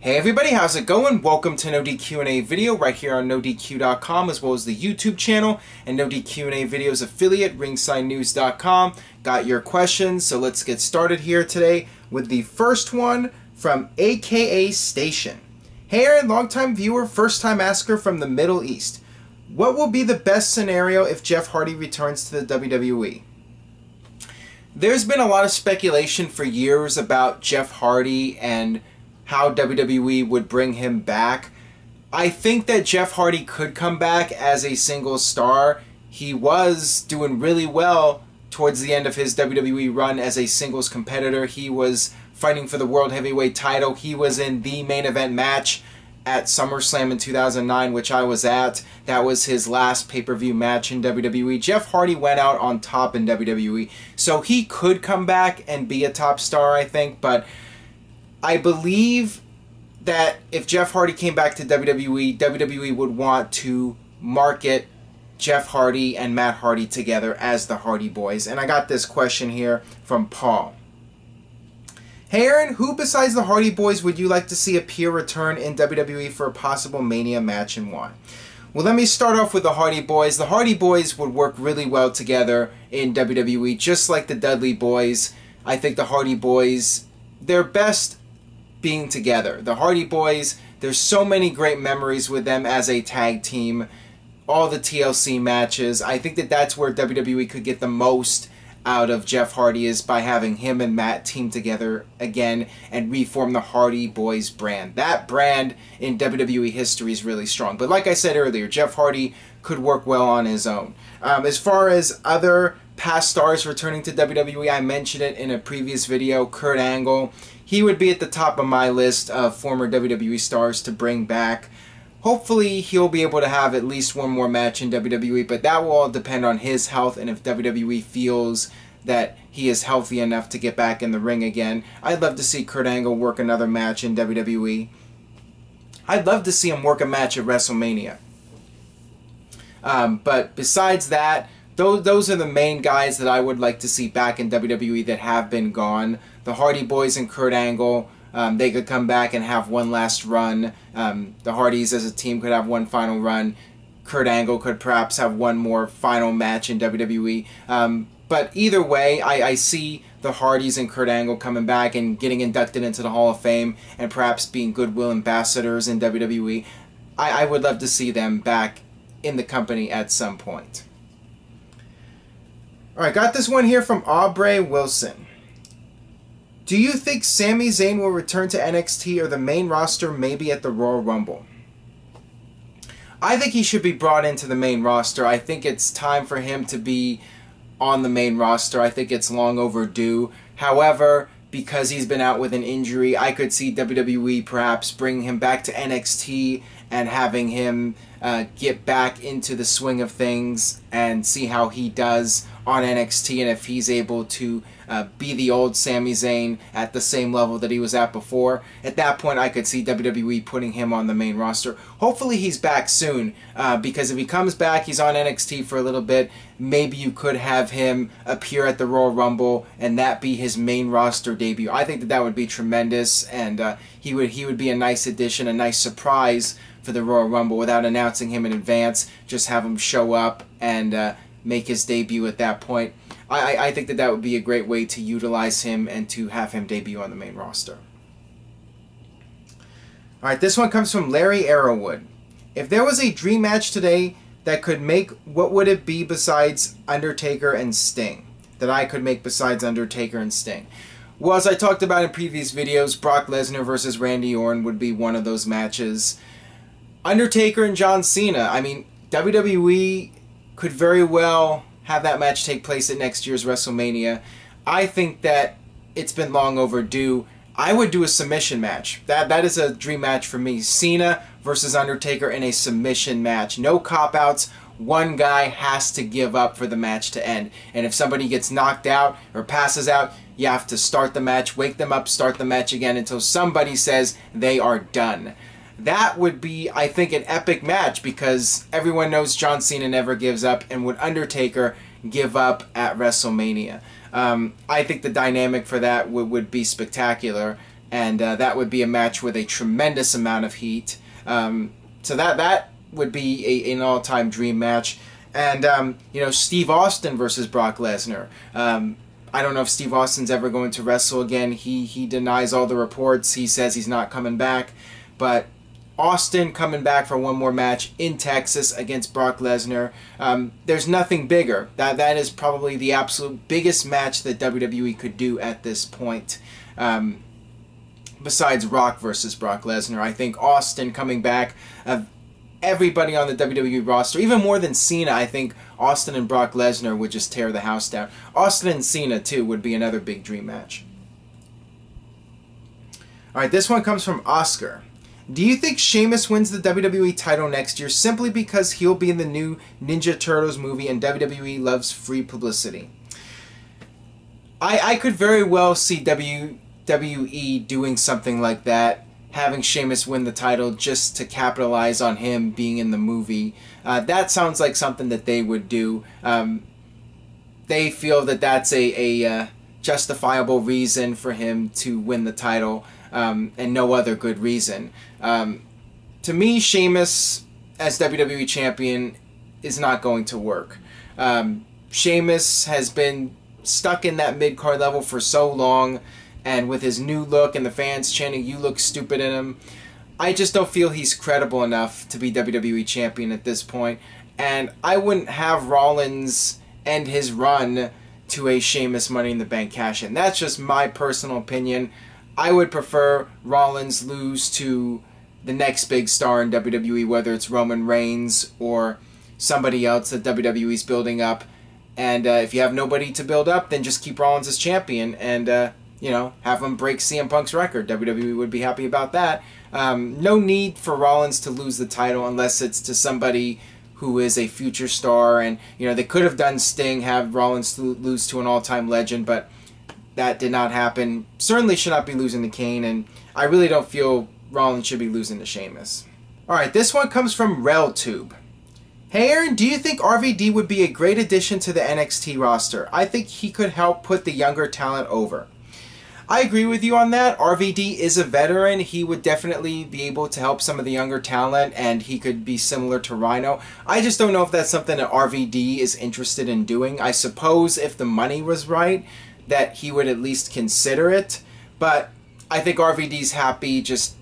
Hey everybody, how's it going? Welcome to NoDQ&A video right here on NoDQ.com, as well as the YouTube channel and NoDQ&A videos affiliate, ringsidenews.com. Got your questions, so let's get started here today with the first one from AKA Station. Hey Aaron, longtime viewer, first time asker from the Middle East. What will be the best scenario if Jeff Hardy returns to the WWE? There's been a lot of speculation for years about Jeff Hardy and how WWE would bring him back. I think that Jeff Hardy could come back as a single star. He was doing really well towards the end of his WWE run as a singles competitor. He was fighting for the World Heavyweight title. He was in the main event match at SummerSlam in 2009, which I was at. That was his last pay-per-view match in WWE. Jeff Hardy went out on top in WWE, so he could come back and be a top star, I think, but I believe that if Jeff Hardy came back to WWE, WWE would want to market Jeff Hardy and Matt Hardy together as the Hardy Boys. And I got this question here from Paul. Hey Aaron, who besides the Hardy Boys would you like to see appear return in WWE for a possible Mania match and why? Well, let me start off with the Hardy Boys. The Hardy Boys would work really well together in WWE, just like the Dudley Boys. I think the Hardy Boys, they're best being together. The Hardy Boys, there's so many great memories with them as a tag team. All the TLC matches. I think that that's where WWE could get the most out of Jeff Hardy, is by having him and Matt team together again and reform the Hardy Boys brand. That brand in WWE history is really strong. But like I said earlier, Jeff Hardy could work well on his own. As far as other past stars returning to WWE, I mentioned it in a previous video, Kurt Angle. He would be at the top of my list of former WWE stars to bring back. Hopefully he'll be able to have at least one more match in WWE, but that will all depend on his health and if WWE feels that he is healthy enough to get back in the ring again. I'd love to see Kurt Angle work another match in WWE. I'd love to see him work a match at WrestleMania. But besides that, those are the main guys that I would like to see back in WWE that have been gone. The Hardy Boys and Kurt Angle, they could come back and have one last run. The Hardys as a team could have one final run. Kurt Angle could perhaps have one more final match in WWE. But either way, I see the Hardys and Kurt Angle coming back and getting inducted into the Hall of Fame and perhaps being goodwill ambassadors in WWE. I would love to see them back in the company at some point. Alright, got this one here from Aubrey Wilson. Do you think Sami Zayn will return to NXT or the main roster, maybe at the Royal Rumble? I think he should be brought into the main roster. I think it's time for him to be on the main roster. I think it's long overdue. However, because he's been out with an injury, I could see WWE perhaps bringing him back to NXT and having him get back into the swing of things and see how he does on NXT, and if he's able to be the old Sami Zayn at the same level that he was at before. At that point, I could see WWE putting him on the main roster. Hopefully he's back soon, because if he comes back, he's on NXT for a little bit, maybe you could have him appear at the Royal Rumble and that be his main roster debut. I think that that would be tremendous, and he would be a nice addition, a nice surprise for the Royal Rumble without announcing him in advance. Just have him show up and make his debut at that point. I think that that would be a great way to utilize him and to have him debut on the main roster. Alright, this one comes from Larry Arrowwood. If there was a dream match today that could make, what would it be besides Undertaker and Sting? That I could make besides Undertaker and Sting? Well, as I talked about in previous videos, Brock Lesnar versus Randy Orton would be one of those matches. Undertaker and John Cena. I mean, WWE could very well have that match take place at next year's WrestleMania. I think that it's been long overdue. I would do a submission match. That is a dream match for me. Cena versus Undertaker in a submission match. No cop-outs. One guy has to give up for the match to end. And if somebody gets knocked out or passes out, you have to start the match, wake them up, start the match again until somebody says they are done. That would be, I think, an epic match because everyone knows John Cena never gives up, and would Undertaker give up at WrestleMania? I think the dynamic for that would be spectacular, and that would be a match with a tremendous amount of heat. So that would be an all-time dream match. And you know, Steve Austin versus Brock Lesnar. I don't know if Steve Austin's ever going to wrestle again. He denies all the reports. He says he's not coming back, but Austin coming back for one more match in Texas against Brock Lesnar. There's nothing bigger. That is probably the absolute biggest match that WWE could do at this point. Besides Rock versus Brock Lesnar, I think Austin coming back, everybody on the WWE roster, even more than Cena, I think Austin and Brock Lesnar would just tear the house down. Austin and Cena, too, would be another big dream match. Alright, this one comes from Oscar. Do you think Sheamus wins the WWE title next year simply because he'll be in the new Ninja Turtles movie and WWE loves free publicity? I could very well see WWE doing something like that, having Sheamus win the title just to capitalize on him being in the movie. That sounds like something that they would do. They feel that that's a justifiable reason for him to win the title, and no other good reason. To me, Sheamus as WWE Champion is not going to work. Sheamus has been stuck in that mid-card level for so long, and with his new look and the fans chanting, "You look stupid" in him, I just don't feel he's credible enough to be WWE Champion at this point. And I wouldn't have Rollins end his run to a Sheamus Money in the Bank cash-in. That's just my personal opinion. I would prefer Rollins lose to the next big star in WWE, whether it's Roman Reigns or somebody else that WWE's building up. And if you have nobody to build up, then just keep Rollins as champion and, you know, have him break CM Punk's record. WWE would be happy about that. No need for Rollins to lose the title unless it's to somebody who is a future star. And, you know, they could have done Sting, have Rollins lose to an all-time legend, but that did not happen. Certainly should not be losing to Kane, and I really don't feel Rollins should be losing to Sheamus. Alright, this one comes from RelTube. Hey Aaron, do you think RVD would be a great addition to the NXT roster? I think he could help put the younger talent over. I agree with you on that. RVD is a veteran. He would definitely be able to help some of the younger talent, and he could be similar to Rhino. I just don't know if that's something that RVD is interested in doing. I suppose if the money was right, that he would at least consider it. But I think RVD's happy just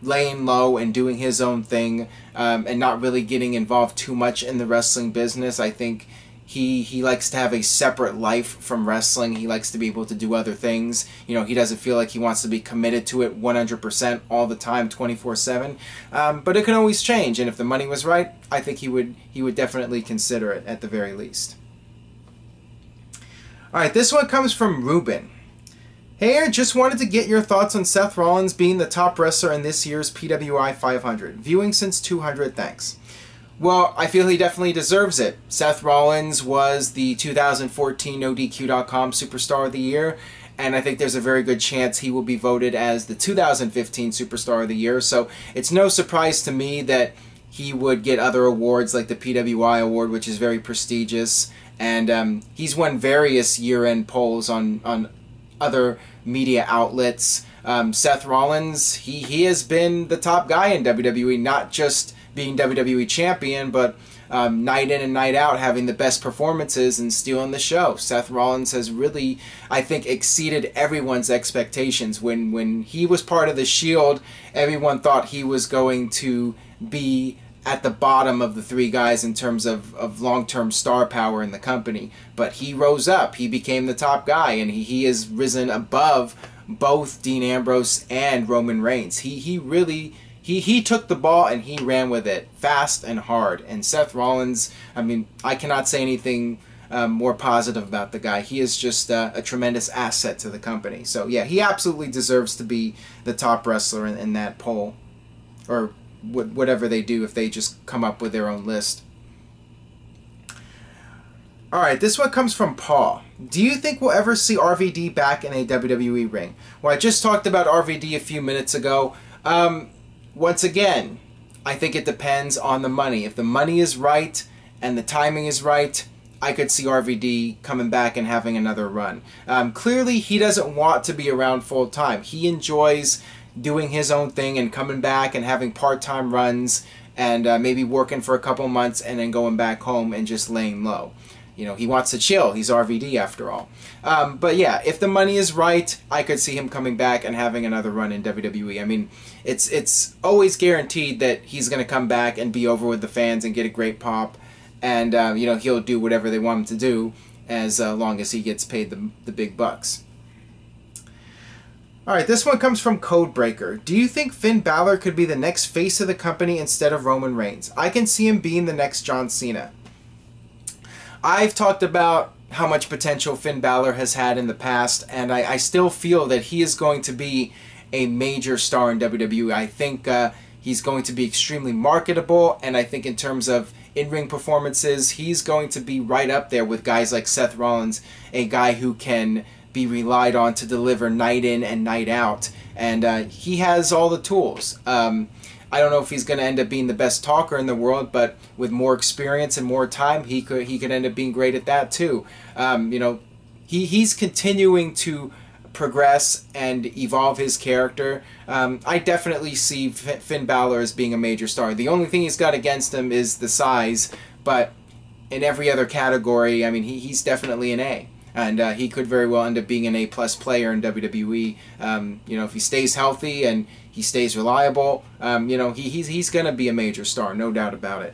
laying low and doing his own thing, and not really getting involved too much in the wrestling business. I think he likes to have a separate life from wrestling. He likes to be able to do other things. You know, he doesn't feel like he wants to be committed to it 100% all the time, 24/7. But it can always change, and if the money was right, I think he would definitely consider it at the very least. Alright, this one comes from Ruben. Hey Aaron, just wanted to get your thoughts on Seth Rollins being the top wrestler in this year's PWI 500. Viewing since 200, thanks. Well, I feel he definitely deserves it. Seth Rollins was the 2014 NoDQ.com Superstar of the Year, and I think there's a very good chance he will be voted as the 2015 Superstar of the Year, so it's no surprise to me that he would get other awards like the PWI Award, which is very prestigious, and he's won various year-end polls on other media outlets. Seth Rollins, he has been the top guy in WWE, not just being WWE champion, but night in and night out having the best performances and stealing the show. Seth Rollins has really, I think, exceeded everyone's expectations. When he was part of the Shield, everyone thought he was going to be at the bottom of the three guys in terms of long-term star power in the company. But he rose up. He became the top guy, and he has risen above both Dean Ambrose and Roman Reigns. He really took the ball and he ran with it fast and hard. And Seth Rollins, I mean, I cannot say anything more positive about the guy. He is just a tremendous asset to the company. So yeah, he absolutely deserves to be the top wrestler in that poll, or whatever they do if they just come up with their own list. Alright, this one comes from Paul. Do you think we'll ever see RVD back in a WWE ring? Well, I just talked about RVD a few minutes ago. Once again, I think it depends on the money. If the money is right and the timing is right, I could see RVD coming back and having another run. Clearly, he doesn't want to be around full time. He enjoys doing his own thing and coming back and having part-time runs and maybe working for a couple months and then going back home and just laying low. You know, he wants to chill. He's RVD after all. But yeah, if the money is right, I could see him coming back and having another run in WWE. I mean, it's always guaranteed that he's going to come back and be over with the fans and get a great pop. And, you know, he'll do whatever they want him to do as long as he gets paid the big bucks. Alright, this one comes from Codebreaker. Do you think Finn Balor could be the next face of the company instead of Roman Reigns? I can see him being the next John Cena. I've talked about how much potential Finn Balor has had in the past, and I still feel that he is going to be a major star in WWE. I think he's going to be extremely marketable, and I think in terms of in-ring performances, he's going to be right up there with guys like Seth Rollins, a guy who can be relied on to deliver night in and night out, and he has all the tools. I don't know if he's going to end up being the best talker in the world, but with more experience and more time, he could end up being great at that too. You know, he's continuing to progress and evolve his character. I definitely see Finn Balor as being a major star. The only thing he's got against him is the size, but in every other category, I mean, he's definitely an A. And he could very well end up being an A-plus player in WWE. You know, if he stays healthy and he stays reliable, you know, he's going to be a major star, no doubt about it.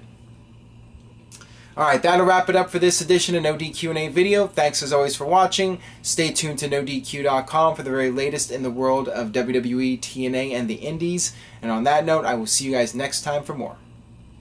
Alright, that'll wrap it up for this edition of NoDQ&A video. Thanks as always for watching. Stay tuned to NoDQ.com for the very latest in the world of WWE, TNA, and the Indies. And on that note, I will see you guys next time for more.